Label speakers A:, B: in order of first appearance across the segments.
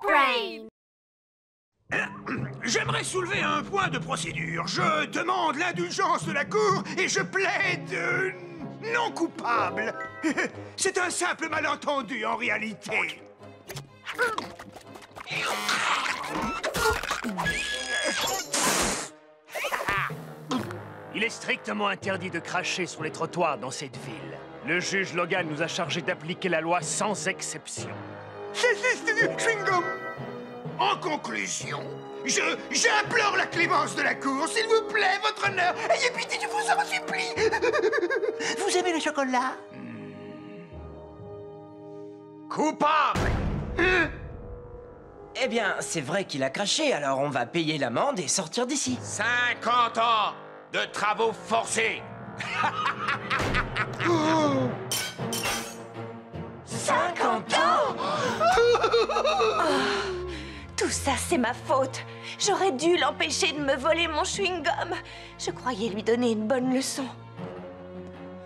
A: Brain!
B: J'aimerais soulever un point de procédure. Je demande l'indulgence de la cour et je plaide non coupable. C'est un simple malentendu en réalité.
C: Il est strictement interdit de cracher sur les trottoirs dans cette ville. Le juge Logan nous a chargé d'appliquer la loi sans exception.
B: Chewing-gum. En conclusion, j'implore la clémence de la cour, s'il vous plaît, votre honneur. Ayez pitié, je vous en supplie. Vous aimez le chocolat?
C: Coupable!
D: Eh bien, c'est vrai qu'il a craché, alors on va payer l'amende et sortir d'ici.
E: 50 ans de travaux forcés.
A: 50 ans! Tout ça, c'est ma faute. J'aurais dû l'empêcher de me voler mon chewing-gum. Je croyais lui donner une bonne leçon.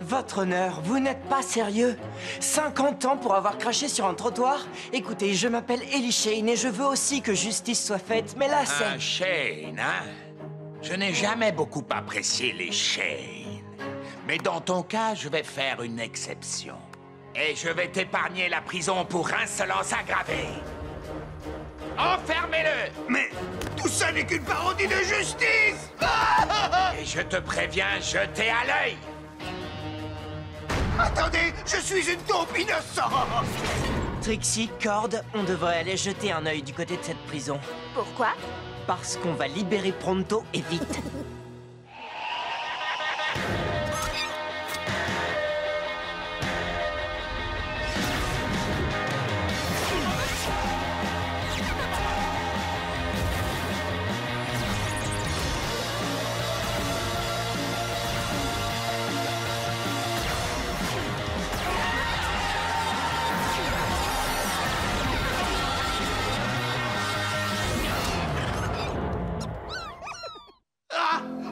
D: Votre honneur, vous n'êtes pas sérieux? 50 ans pour avoir craché sur un trottoir? Écoutez, je m'appelle Ellie Shane et je veux aussi que justice soit faite, mais là, c'est...
E: Un Shane, hein? Je n'ai jamais beaucoup apprécié les Shane. Mais dans ton cas, je vais faire une exception. Et je vais t'épargner la prison pour insolence aggravée. Enfermez-le!
B: Mais tout ça n'est qu'une parodie de justice.
E: Et je te préviens, jetez à l'œil!
B: Attendez, je suis une taupe innocente.
D: Trixie, Cord, on devrait aller jeter un œil du côté de cette prison.
A: Pourquoi?
D: Parce qu'on va libérer Pronto et vite.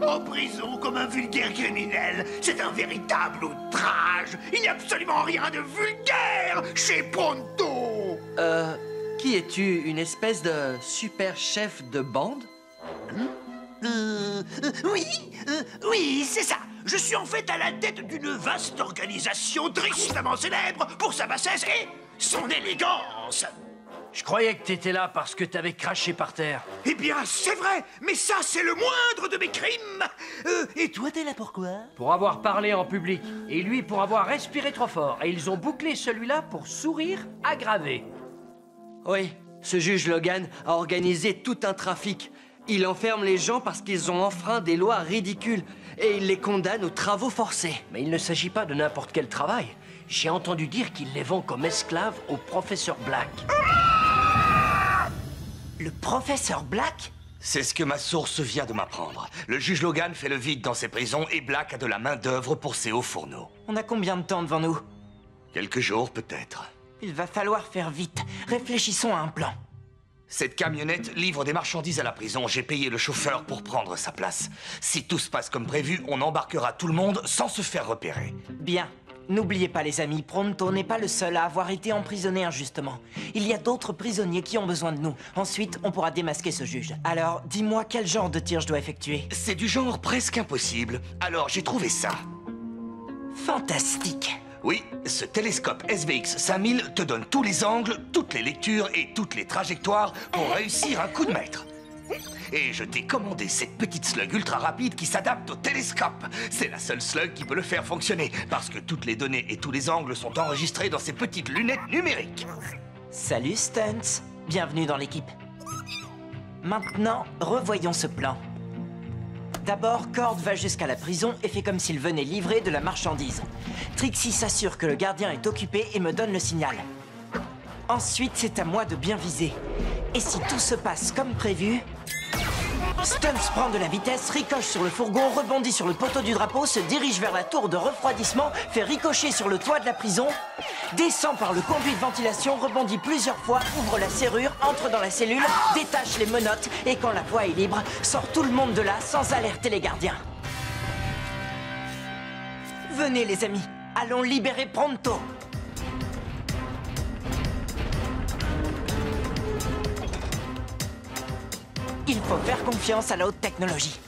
B: En prison comme un vulgaire criminel. C'est un véritable outrage. Il n'y a absolument rien de vulgaire chez Pronto.
F: Qui es-tu? Une espèce de super chef de bande?
B: Oui, c'est ça. Je suis en fait à la tête d'une vaste organisation tristement célèbre pour sa bassesse et son élégance.
C: Je croyais que t'étais là parce que t'avais craché par terre.
B: Eh bien, c'est vrai, mais ça, c'est le moindre de mes crimes. Et toi, t'es là pourquoi?
C: Pour avoir parlé en public, et lui pour avoir respiré trop fort. Et ils ont bouclé celui-là pour sourire aggravé.
F: Oui, ce juge Logan a organisé tout un trafic. Il enferme les gens parce qu'ils ont enfreint des lois ridicules et il les condamne aux travaux forcés.
C: Mais il ne s'agit pas de n'importe quel travail. J'ai entendu dire qu'il les vend comme esclaves au professeur Black.
D: Le professeur Black?
G: C'est ce que ma source vient de m'apprendre. Le juge Logan fait le vide dans ses prisons et Black a de la main-d'œuvre pour ses hauts fourneaux.
D: On a combien de temps devant nous?
G: Quelques jours, peut-être.
D: Il va falloir faire vite. Réfléchissons à un plan.
G: Cette camionnette livre des marchandises à la prison. J'ai payé le chauffeur pour prendre sa place. Si tout se passe comme prévu, on embarquera tout le monde sans se faire repérer.
D: Bien. N'oubliez pas, les amis, Pronto n'est pas le seul à avoir été emprisonné injustement. Il y a d'autres prisonniers qui ont besoin de nous. Ensuite, on pourra démasquer ce juge. Alors, dis-moi quel genre de tir je dois effectuer.
G: C'est du genre presque impossible. Alors, j'ai trouvé ça.
D: Fantastique.
G: Oui, ce télescope SVX 5000 te donne tous les angles, toutes les lectures et toutes les trajectoires pour réussir un coup de maître. Et je t'ai commandé cette petite slug ultra rapide qui s'adapte au télescope. C'est la seule slug qui peut le faire fonctionner, parce que toutes les données et tous les angles sont enregistrés dans ces petites lunettes numériques.
D: Salut Stunts, bienvenue dans l'équipe. Maintenant, revoyons ce plan. D'abord, Cord va jusqu'à la prison et fait comme s'il venait livrer de la marchandise. Trixie s'assure que le gardien est occupé et me donne le signal. Ensuite, c'est à moi de bien viser. Et si tout se passe comme prévu... Stunts prend de la vitesse, ricoche sur le fourgon, rebondit sur le poteau du drapeau, se dirige vers la tour de refroidissement, fait ricocher sur le toit de la prison, descend par le conduit de ventilation, rebondit plusieurs fois, ouvre la serrure, entre dans la cellule, détache les menottes et quand la voie est libre, sort tout le monde de là sans alerter les gardiens. Venez les amis, allons libérer Pronto. Il faut faire confiance à la haute technologie.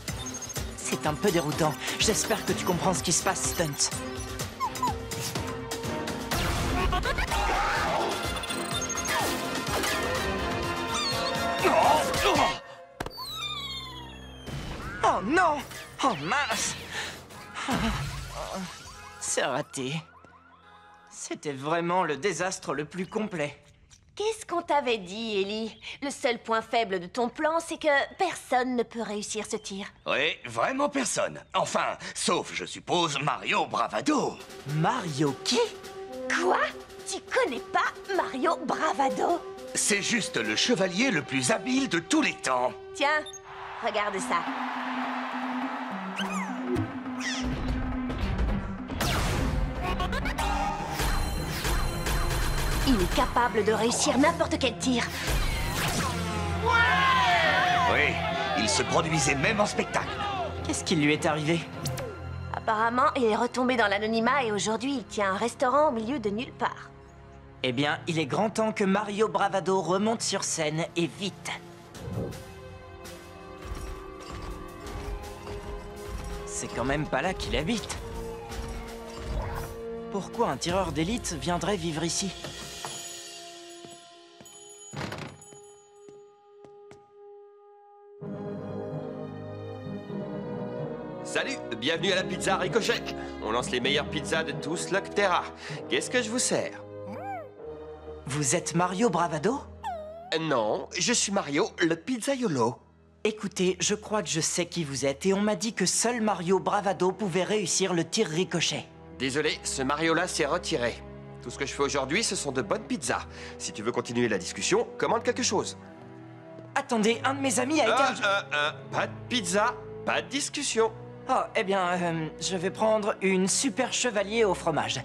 D: C'est un peu déroutant. J'espère que tu comprends ce qui se passe, Stunt. Oh non! Oh mince! C'est raté. C'était vraiment le désastre le plus complet.
A: Qu'est-ce qu'on t'avait dit, Ellie? Le seul point faible de ton plan, c'est que personne ne peut réussir ce tir.
G: Oui, vraiment personne. Enfin, sauf, je suppose, Mario Bravado.
D: Mario qui?
A: Quoi? Tu connais pas Mario Bravado?
G: C'est juste le chevalier le plus habile de tous les temps.
A: Tiens, regarde ça. Il est capable de réussir n'importe quel tir.
G: Oui, il se produisait même en spectacle.
D: Qu'est-ce qui lui est arrivé?
A: Apparemment, il est retombé dans l'anonymat et aujourd'hui, il tient un restaurant au milieu de nulle part.
D: Eh bien, il est grand temps que Mario Bravado remonte sur scène, et vite. C'est quand même pas là qu'il habite. Pourquoi un tireur d'élite viendrait vivre ici?
H: Salut, bienvenue à la pizza Ricochet. On lance les meilleures pizzas de tout Slugterra. Qu'est-ce que je vous sers?
D: Vous êtes Mario Bravado?
H: Non, je suis Mario, le pizzaiolo.
D: Écoutez, je crois que je sais qui vous êtes et on m'a dit que seul Mario Bravado pouvait réussir le tir ricochet.
H: Désolé, ce Mario-là s'est retiré. Tout ce que je fais aujourd'hui, ce sont de bonnes pizzas. Si tu veux continuer la discussion, commande quelque chose.
D: Attendez, un de mes amis a été...
H: Pas de pizza, pas de discussion.
D: Oh, eh bien, je vais prendre une super chevalier au fromage.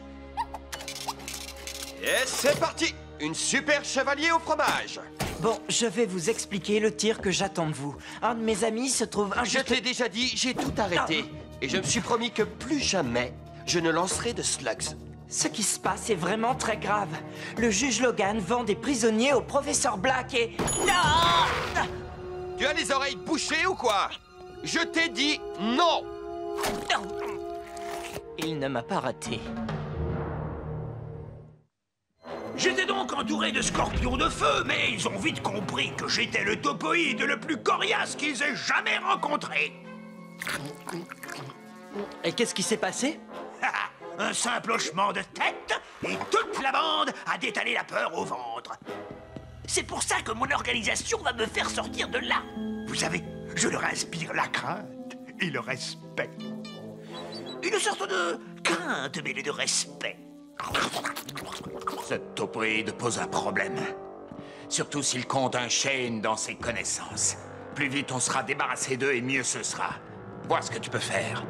H: Et c'est parti! Une super chevalier au fromage.
D: Bon, je vais vous expliquer le tir que j'attends de vous. Un de mes amis se trouve...
H: Je t'ai déjà dit, j'ai tout arrêté. Et je me suis promis que plus jamais, je ne lancerai de slugs.
D: Ce qui se passe est vraiment très grave. Le juge Logan vend des prisonniers au professeur Black et... Non!
H: Tu as les oreilles bouchées ou quoi? Je t'ai dit non!
D: Il ne m'a pas raté.
B: J'étais donc entouré de scorpions de feu, mais ils ont vite compris que j'étais le topoïde le plus coriace qu'ils aient jamais rencontré.
F: Et qu'est-ce qui s'est passé?
B: Un simple hochement de tête et toute la bande a détalé la peur au ventre. C'est pour ça que mon organisation va me faire sortir de là. Vous savez, je leur inspire la crainte et le respect. Une sorte de crainte mêlée de respect.
E: Ce topoïde pose un problème. Surtout s'il compte un Shane dans ses connaissances. Plus vite on sera débarrassé d'eux et mieux ce sera. Vois ce que tu peux faire.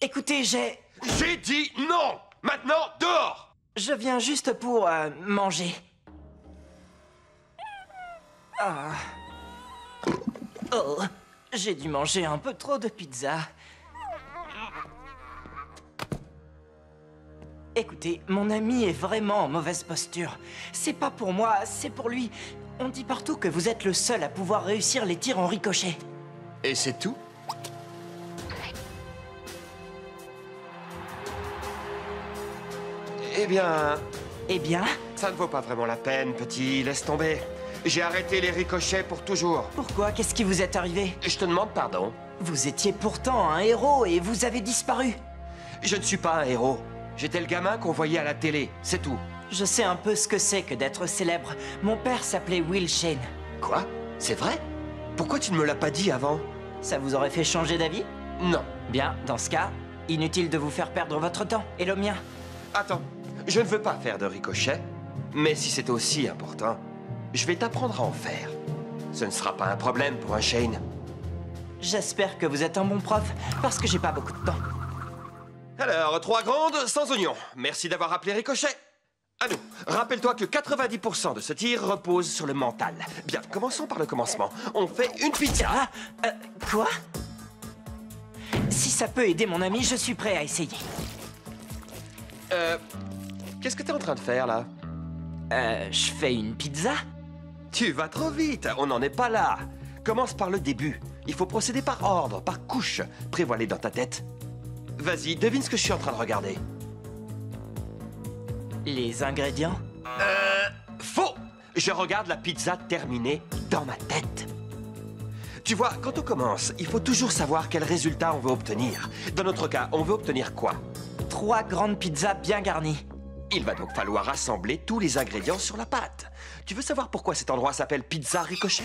D: Écoutez,
H: J'ai dit non! Maintenant, dehors!
D: Je viens juste pour manger. Ah. Oh, j'ai dû manger un peu trop de pizza. Écoutez, mon ami est vraiment en mauvaise posture. C'est pas pour moi, c'est pour lui. On dit partout que vous êtes le seul à pouvoir réussir les tirs en ricochet.
H: Et c'est tout? Eh bien, ça ne vaut pas vraiment la peine, petit. Laisse tomber. J'ai arrêté les ricochets pour toujours.
D: Pourquoi? Qu'est-ce qui vous est arrivé?
H: Je te demande pardon.
D: Vous étiez pourtant un héros et vous avez disparu.
H: Je ne suis pas un héros. J'étais le gamin qu'on voyait à la télé, c'est tout.
D: Je sais un peu ce que c'est que d'être célèbre. Mon père s'appelait Will Shane.
H: Quoi? C'est vrai? Pourquoi tu ne me l'as pas dit avant?
D: Ça vous aurait fait changer d'avis?
H: Non.
D: Bien, dans ce cas, inutile de vous faire perdre votre temps, et le mien.
H: Attends, je ne veux pas faire de ricochet, mais si c'est aussi important, je vais t'apprendre à en faire. Ce ne sera pas un problème pour un Shane.
D: J'espère que vous êtes un bon prof, parce que j'ai pas beaucoup de temps.
H: Alors, 3 grandes sans oignons. Merci d'avoir appelé Ricochet. À nous. Rappelle-toi que 90% de ce tir repose sur le mental. Bien, commençons par le commencement. On fait une pizza.
D: Quoi? Si ça peut aider mon ami, je suis prêt à essayer.
H: Qu'est-ce que t'es en train de faire, là?
D: Je fais une pizza?
H: Tu vas trop vite, on n'en est pas là. Commence par le début. Il faut procéder par ordre, par couche. Prévois-les dans ta tête. Vas-y, devine ce que je suis en train de regarder.
D: Les ingrédients?
H: Faux! Je regarde la pizza terminée dans ma tête. Tu vois, quand on commence, il faut toujours savoir quel résultat on veut obtenir. Dans notre cas, on veut obtenir quoi?
D: 3 grandes pizzas bien garnies.
H: Il va donc falloir assembler tous les ingrédients sur la pâte. Tu veux savoir pourquoi cet endroit s'appelle Pizza Ricochet?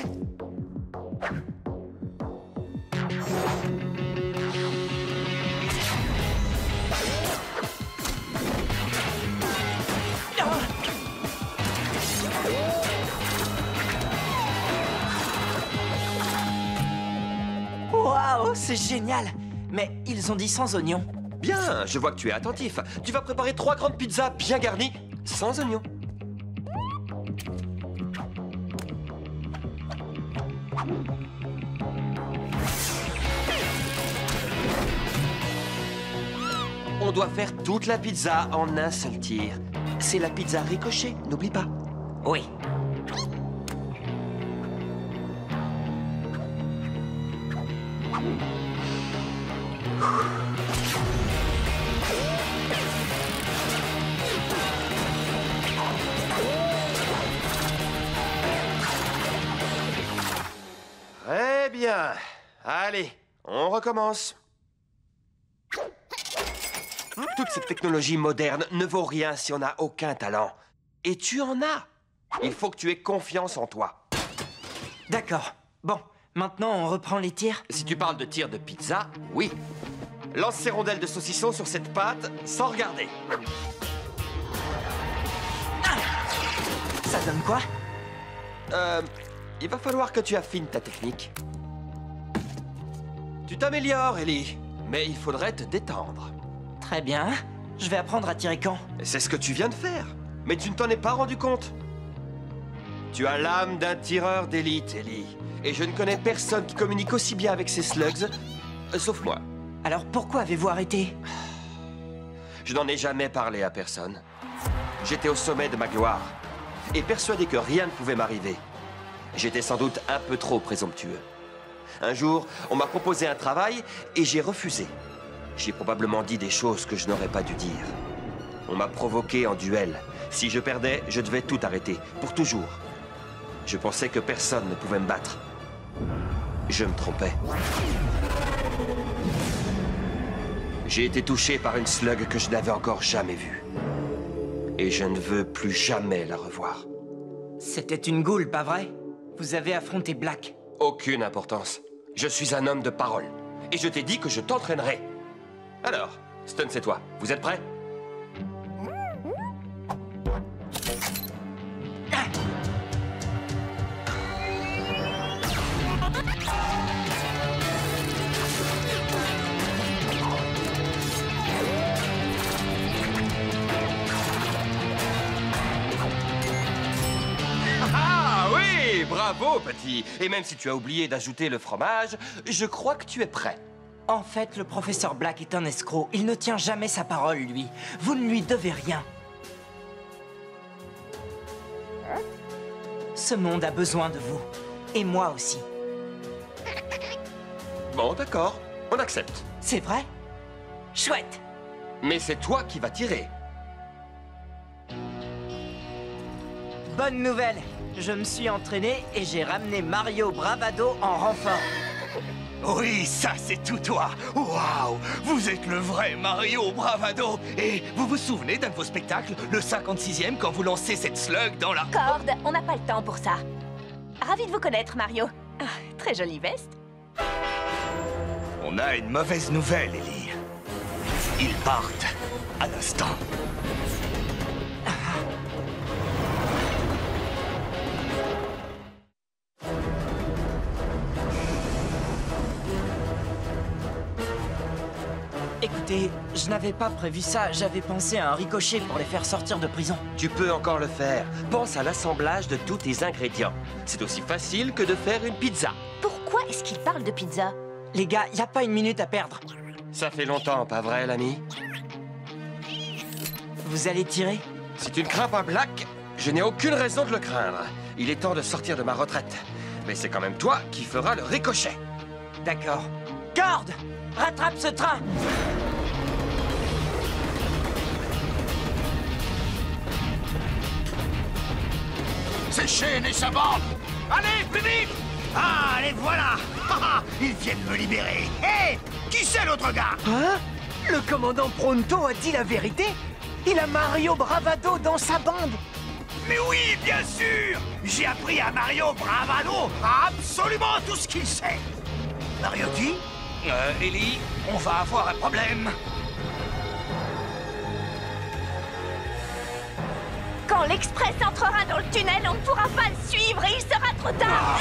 D: Waouh, c'est génial! Mais ils ont dit sans oignons.
H: Bien, je vois que tu es attentif. Tu vas préparer 3 grandes pizzas bien garnies, sans oignons. On doit faire toute la pizza en un seul tir. C'est la pizza Ricochet, n'oublie pas.
D: Oui.
H: Très bien. Allez, on recommence. Toute cette technologie moderne ne vaut rien si on n'a aucun talent. Et tu en as. Il faut que tu aies confiance en toi.
D: D'accord. Bon, maintenant on reprend les tirs.
H: Si tu parles de tir de pizza, oui. Lance ces rondelles de saucisson sur cette pâte sans regarder.
D: Ça donne quoi?
H: Il va falloir que tu affines ta technique. Tu t'améliores, Ellie, mais il faudrait te détendre.
D: Très bien. Je vais apprendre à tirer quand?
H: C'est ce que tu viens de faire, mais tu ne t'en es pas rendu compte. Tu as l'âme d'un tireur d'élite, Ellie, et je ne connais personne qui communique aussi bien avec ses slugs, sauf moi.
D: Alors pourquoi avez-vous arrêté?
H: Je n'en ai jamais parlé à personne. J'étais au sommet de ma gloire, et persuadé que rien ne pouvait m'arriver. J'étais sans doute un peu trop présomptueux. Un jour, on m'a proposé un travail et j'ai refusé. J'ai probablement dit des choses que je n'aurais pas dû dire. On m'a provoqué en duel. Si je perdais, je devais tout arrêter, pour toujours. Je pensais que personne ne pouvait me battre. Je me trompais. J'ai été touché par une slug que je n'avais encore jamais vue. Et je ne veux plus jamais la revoir.
D: C'était une goule, pas vrai? Vous avez affronté Black.
H: Aucune importance. Je suis un homme de parole. Et je t'ai dit que je t'entraînerai. Alors, Stun, c'est toi. Vous êtes prêts? Ah oui, bravo, petit. Et même si tu as oublié d'ajouter le fromage, je crois que tu es prêt.
D: En fait, le professeur Black est un escroc. Il ne tient jamais sa parole, lui. Vous ne lui devez rien. Ce monde a besoin de vous. Et moi aussi.
H: Bon, d'accord. On accepte.
D: C'est vrai? Chouette!
H: Mais c'est toi qui vas tirer.
D: Bonne nouvelle! Je me suis entraîné et j'ai ramené Mario Bravado en renfort.
G: Oui, ça c'est tout toi. Waouh, vous êtes le vrai Mario Bravado. Et vous vous souvenez d'un de vos spectacles, le 56e, quand vous lancez cette slug dans la...
A: Corde, on n'a pas le temps pour ça. Ravi de vous connaître, Mario. Ah, très jolie veste.
G: On a une mauvaise nouvelle, Ellie. Ils partent à l'instant.
D: Écoutez, je n'avais pas prévu ça. J'avais pensé à un ricochet pour les faire sortir de prison.
H: Tu peux encore le faire. Pense à l'assemblage de tous tes ingrédients. C'est aussi facile que de faire une pizza.
A: Pourquoi est-ce qu'il parle de pizza?
D: Les gars, y a pas une minute à perdre.
H: Ça fait longtemps, pas vrai, l'ami?
D: Vous allez tirer?
H: Si tu ne crains pas Black, Je n'ai aucune raison de le craindre. Il est temps de sortir de ma retraite. Mais c'est quand même toi qui feras le ricochet.
D: D'accord. Cord! Rattrape ce train!
B: C'est Shane et sa bande. Allez, plus vite. Ah, les voilà. Ils viennent me libérer. Hé, qui c'est l'autre gars?
I: Hein? Le commandant Pronto a dit la vérité? Il a Mario Bravado dans sa bande.
B: Mais oui, bien sûr. J'ai appris à Mario Bravado absolument tout ce qu'il sait. Mario qui?
G: Ellie, on va avoir un problème.
A: Quand l'Express entrera dans le tunnel, on ne pourra pas le suivre et il sera trop tard.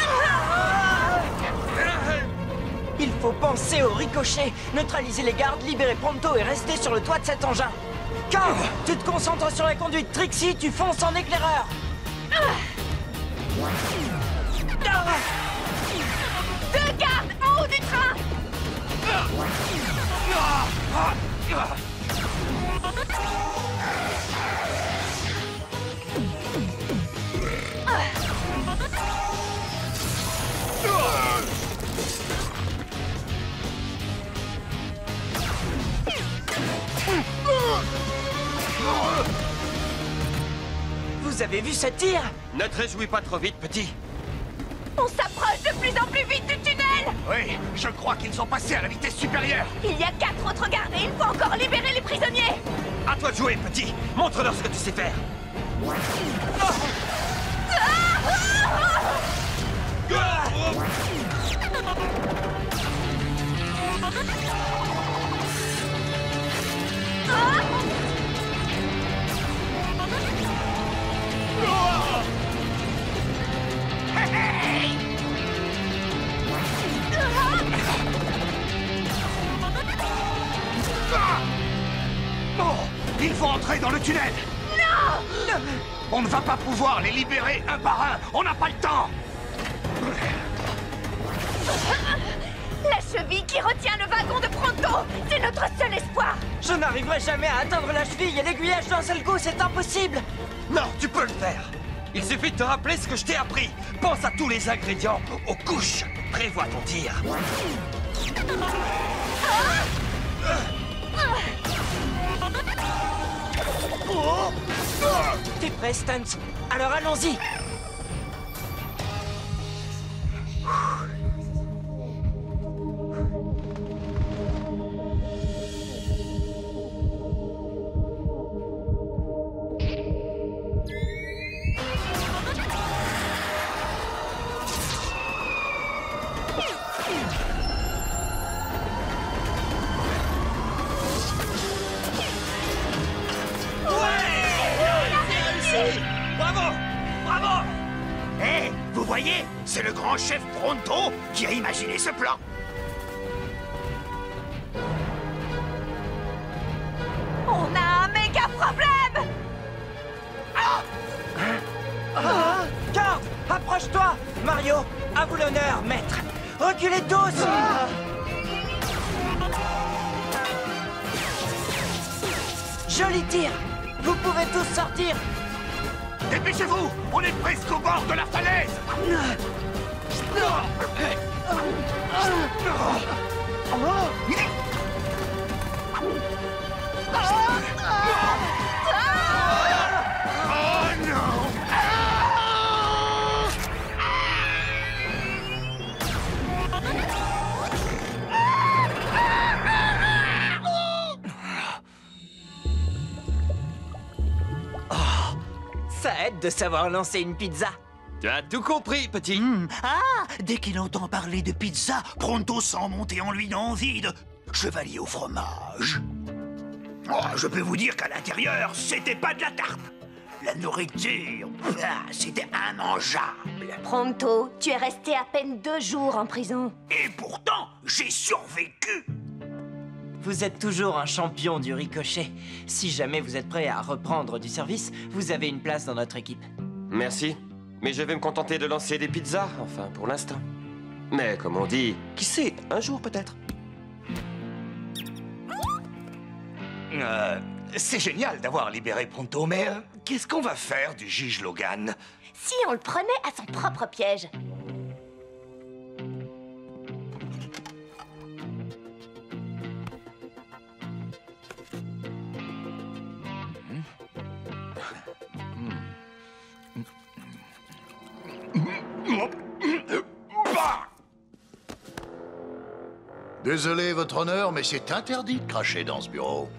D: Il faut penser au ricochet, neutraliser les gardes, libérer Pronto et rester sur le toit de cet engin. Cord, tu te concentres sur la conduite. Trixie, tu fonces en éclaireur.
A: Deux gardes en haut du train.
D: Vous avez vu ce tir?
H: Ne te réjouis pas trop vite, petit.
A: On s'approche de plus en plus vite du tunnel.
B: Oui, je crois qu'ils sont passés à la vitesse supérieure.
A: Il y a 4 autres gardes et il faut encore libérer les prisonniers.
H: À toi de jouer, petit. Montre-leur ce que tu sais faire.
B: Oh, il faut entrer dans le tunnel.
A: Non!
B: On ne va pas pouvoir les libérer un par un. On n'a pas le temps.
A: La cheville qui retient le wagon de Pronto, c'est notre seul espoir.
D: Je n'arriverai jamais à atteindre la cheville et l'aiguillage d'un seul coup, c'est impossible.
H: Non, tu peux le faire. Il suffit de te rappeler ce que je t'ai appris. Pense à tous les ingrédients, aux couches. Prévois ton tir.
D: T'es prêt, Stuntz? Alors allons-y.
B: Bravo! Bravo! Hé, vous voyez? C'est le grand chef Pronto qui a imaginé ce plan.
A: On a un méga problème.
D: Cord, approche-toi. Mario, à vous l'honneur, maître. Reculez tous. Joli tir. Vous pouvez tous sortir.
B: Dépêchez-vous! On est presque au bord de la falaise! Oh non!
D: Ça aide de savoir lancer une pizza.
H: Tu as tout compris, petit.
B: Ah! Dès qu'il entend parler de pizza, Pronto sent monter en lui l'envie de chevalier au fromage. Oh, je peux vous dire qu'à l'intérieur, c'était pas de la tarte. La nourriture, c'était immangeable.
A: Pronto, tu es resté à peine 2 jours en prison.
B: Et pourtant, j'ai survécu.
D: Vous êtes toujours un champion du ricochet. Si jamais vous êtes prêt à reprendre du service, vous avez une place dans notre équipe.
H: Merci. Mais je vais me contenter de lancer des pizzas, enfin, pour l'instant. Mais comme on dit, qui sait, un jour peut-être.
G: C'est génial d'avoir libéré Pronto, mais Qu'est-ce qu'on va faire du juge Logan?
A: Si on le prenait à son propre piège.
J: Désolé, votre honneur, mais c'est interdit de cracher dans ce bureau.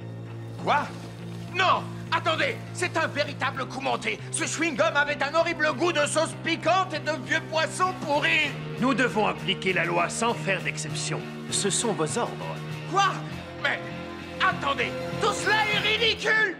E: Quoi? Non! Attendez! C'est un véritable coup monté! Ce chewing-gum avait un horrible goût de sauce piquante et de vieux poissons pourris!
C: Nous devons appliquer la loi sans faire d'exception. Ce sont vos ordres.
E: Quoi? Mais... attendez! Tout cela est ridicule!